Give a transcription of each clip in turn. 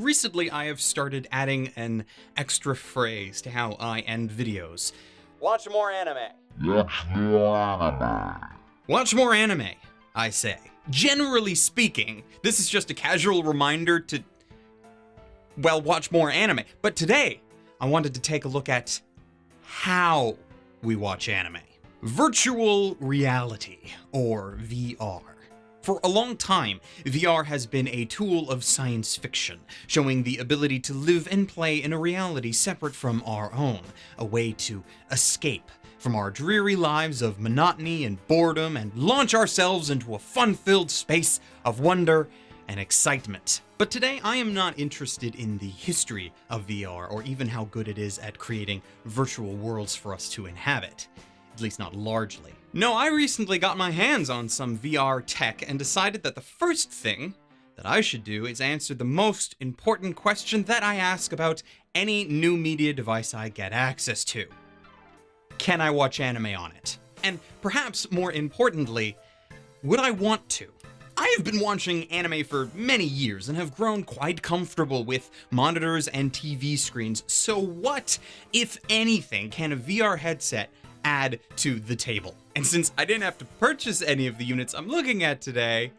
Recently, I have started adding an extra phrase to how I end videos. Watch more anime. Watch more anime, I say. Generally speaking, this is just a casual reminder to, well, watch more anime. But today, I wanted to take a look at how we watch anime. Virtual reality, or VR. For a long time, VR has been a tool of science fiction, showing the ability to live and play in a reality separate from our own, a way to escape from our dreary lives of monotony and boredom and launch ourselves into a fun-filled space of wonder and excitement. But today, I am not interested in the history of VR or even how good it is at creating virtual worlds for us to inhabit. At least not largely. No, I recently got my hands on some VR tech and decided that the first thing that I should do is answer the most important question that I ask about any new media device I get access to. Can I watch anime on it? And perhaps more importantly, would I want to? I have been watching anime for many years and have grown quite comfortable with monitors and TV screens, so what, if anything, can a VR headset add to the table? And since I didn't have to purchase any of the units I'm looking at today,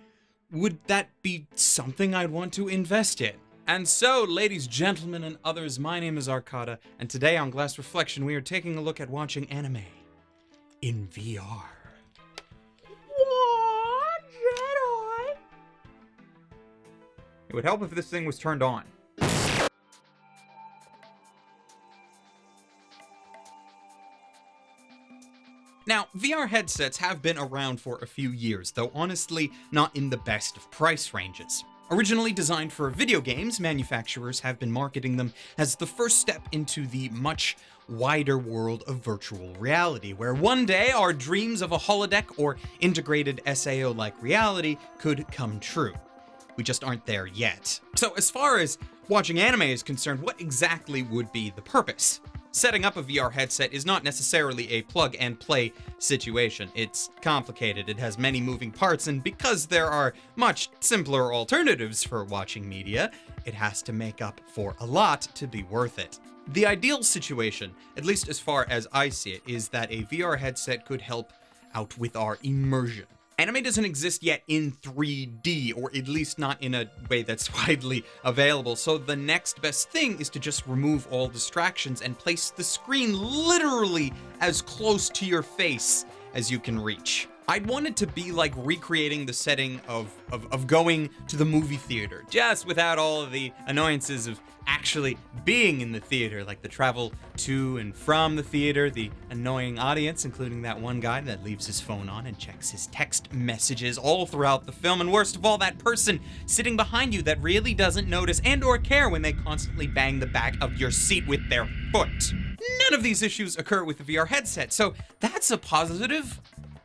would that be something I'd want to invest in? And so, ladies, gentlemen, and others, my name is Arcada, and today on Glass Reflection we are taking a look at watching anime in VR. What, Jedi? It would help if this thing was turned on. Now, VR headsets have been around for a few years, though honestly not in the best of price ranges. Originally designed for video games, manufacturers have been marketing them as the first step into the much wider world of virtual reality, where one day our dreams of a holodeck or integrated SAO-like reality could come true. We just aren't there yet. So as far as watching anime is concerned, what exactly would be the purpose? Setting up a VR headset is not necessarily a plug-and-play situation. It's complicated, it has many moving parts, and because there are much simpler alternatives for watching media, it has to make up for a lot to be worth it. The ideal situation, at least as far as I see it, is that a VR headset could help out with our immersion. Anime doesn't exist yet in 3D, or at least not in a way that's widely available, so the next best thing is to just remove all distractions and place the screen literally as close to your face as you can reach. I'd want it to be like recreating the setting of going to the movie theater, just without all of the annoyances of actually being in the theater, like the travel to and from the theater, the annoying audience, including that one guy that leaves his phone on and checks his text messages all throughout the film, and worst of all, that person sitting behind you that really doesn't notice and or care when they constantly bang the back of your seat with their foot. None of these issues occur with the VR headset, so that's a positive.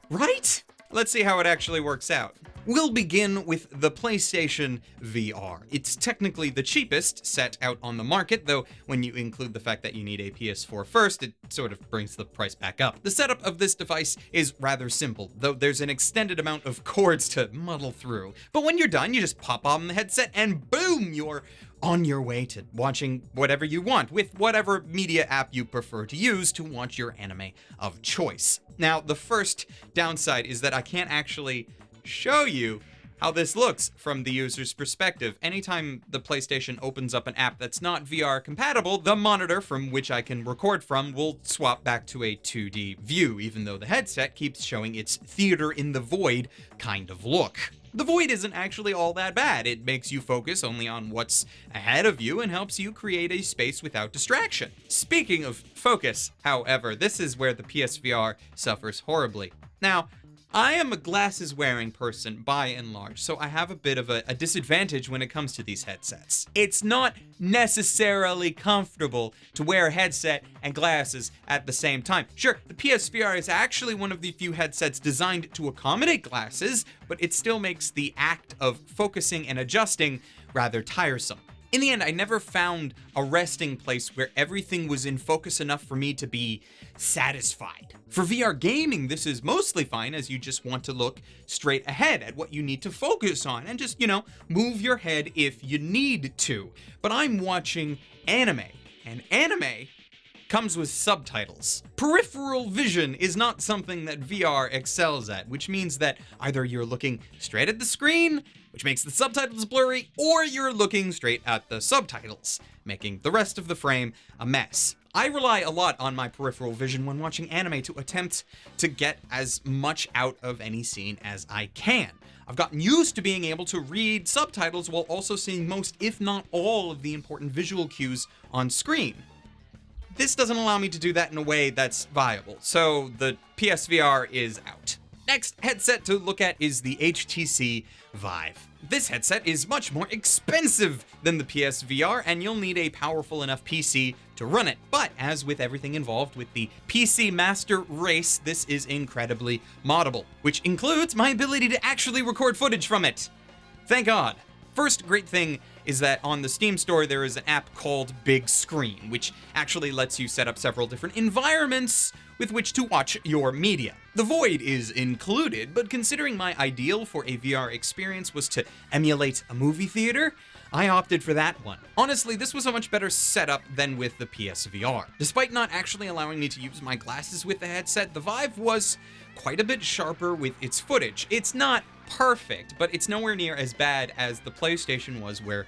Right? Let's see how it actually works out. We'll begin with the PlayStation VR. It's technically the cheapest set out on the market, though when you include the fact that you need a PS4 first, it sort of brings the price back up. The setup of this device is rather simple, though there's an extended amount of cords to muddle through. But when you're done, you just pop on the headset and boom, you're on your way to watching whatever you want with whatever media app you prefer to use to watch your anime of choice. Now, the first downside is that I can't actually show you how this looks from the user's perspective. Anytime the PlayStation opens up an app that's not VR compatible, the monitor from which I can record from will swap back to a 2D view, even though the headset keeps showing its theater in the void kind of look. The void isn't actually all that bad. It makes you focus only on what's ahead of you and helps you create a space without distraction. Speaking of focus, however, this is where the PSVR suffers horribly. Now, I am a glasses-wearing person by and large, so I have a bit of a disadvantage when it comes to these headsets. It's not necessarily comfortable to wear a headset and glasses at the same time. Sure, the PSVR is actually one of the few headsets designed to accommodate glasses, but it still makes the act of focusing and adjusting rather tiresome. In the end, I never found a resting place where everything was in focus enough for me to be satisfied. For VR gaming, this is mostly fine, as you just want to look straight ahead at what you need to focus on and just, move your head if you need to. But I'm watching anime, and anime comes with subtitles. Peripheral vision is not something that VR excels at, which means that either you're looking straight at the screen, which makes the subtitles blurry, or you're looking straight at the subtitles, making the rest of the frame a mess. I rely a lot on my peripheral vision when watching anime to attempt to get as much out of any scene as I can. I've gotten used to being able to read subtitles while also seeing most, if not all, of the important visual cues on screen. This doesn't allow me to do that in a way that's viable, so the PSVR is out. Next headset to look at is the HTC Vive. This headset is much more expensive than the PSVR, and you'll need a powerful enough PC to run it. But as with everything involved with the PC Master Race, this is incredibly moddable, which includes my ability to actually record footage from it. Thank God. First great thing is that on the Steam store there is an app called Big Screen, which actually lets you set up several different environments with which to watch your media. The Void is included, but considering my ideal for a VR experience was to emulate a movie theater, I opted for that one. Honestly, this was a much better setup than with the PSVR. Despite not actually allowing me to use my glasses with the headset, the Vive was quite a bit sharper with its footage. It's not perfect, but it's nowhere near as bad as the PlayStation was where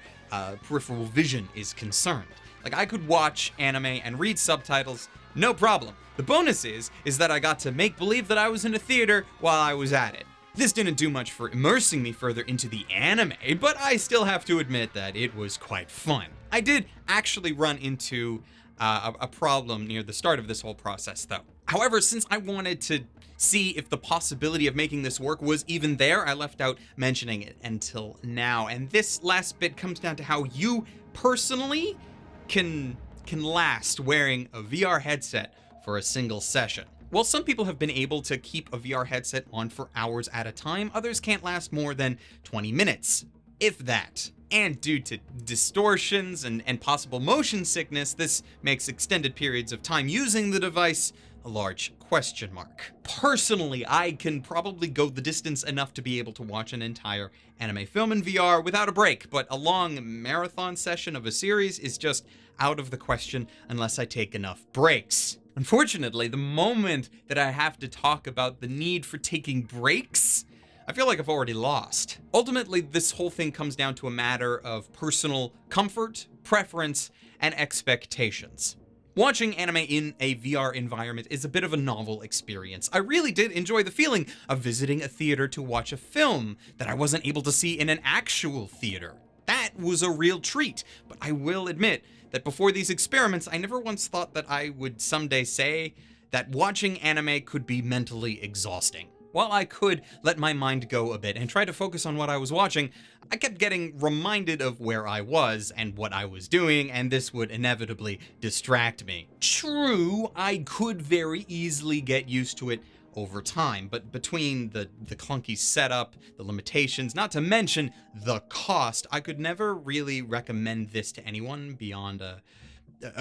peripheral vision is concerned. Like, I could watch anime and read subtitles, no problem. The bonus is that I got to make believe that I was in a theater while I was at it. This didn't do much for immersing me further into the anime, but I still have to admit that it was quite fun. I did actually run into a problem near the start of this whole process, though. However, since I wanted to see if the possibility of making this work was even there, I left out mentioning it until now. And this last bit comes down to how you personally can last wearing a VR headset for a single session. While some people have been able to keep a VR headset on for hours at a time, others can't last more than 20 minutes, if that. And due to distortions and possible motion sickness, this makes extended periods of time using the device a large question mark. Personally, I can probably go the distance enough to be able to watch an entire anime film in VR without a break, but a long marathon session of a series is just out of the question unless I take enough breaks. Unfortunately, the moment that I have to talk about the need for taking breaks, I feel like I've already lost. Ultimately, this whole thing comes down to a matter of personal comfort, preference, and expectations. Watching anime in a VR environment is a bit of a novel experience. I really did enjoy the feeling of visiting a theater to watch a film that I wasn't able to see in an actual theater. That was a real treat, but I will admit that before these experiments, I never once thought that I would someday say that watching anime could be mentally exhausting. While I could let my mind go a bit and try to focus on what I was watching, I kept getting reminded of where I was and what I was doing, and this would inevitably distract me. True, I could very easily get used to it over time, but between the clunky setup, the limitations, not to mention the cost, I could never really recommend this to anyone beyond a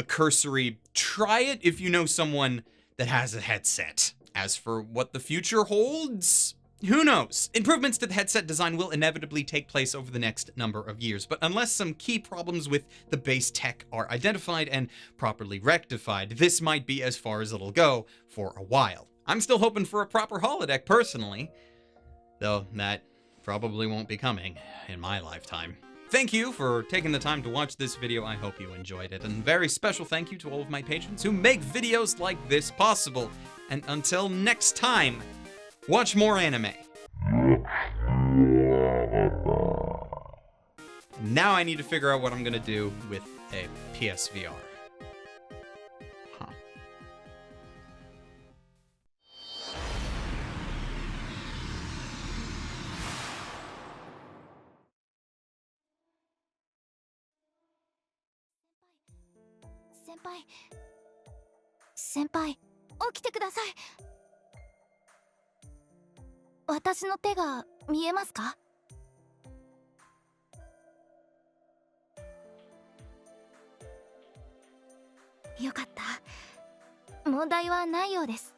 cursory try it if you know someone that has a headset. As for what the future holds, who knows? Improvements to the headset design will inevitably take place over the next number of years, but unless some key problems with the base tech are identified and properly rectified, this might be as far as it'll go for a while. I'm still hoping for a proper holodeck personally, though that probably won't be coming in my lifetime. Thank you for taking the time to watch this video. I hope you enjoyed it. And very special thank you to all of my patrons who make videos like this possible. And until next time, watch more anime. Now I need to figure out what I'm gonna do with a PSVR. Huh. Senpai, 起きてください。私の手が見えますか？よかった。問題はないようです。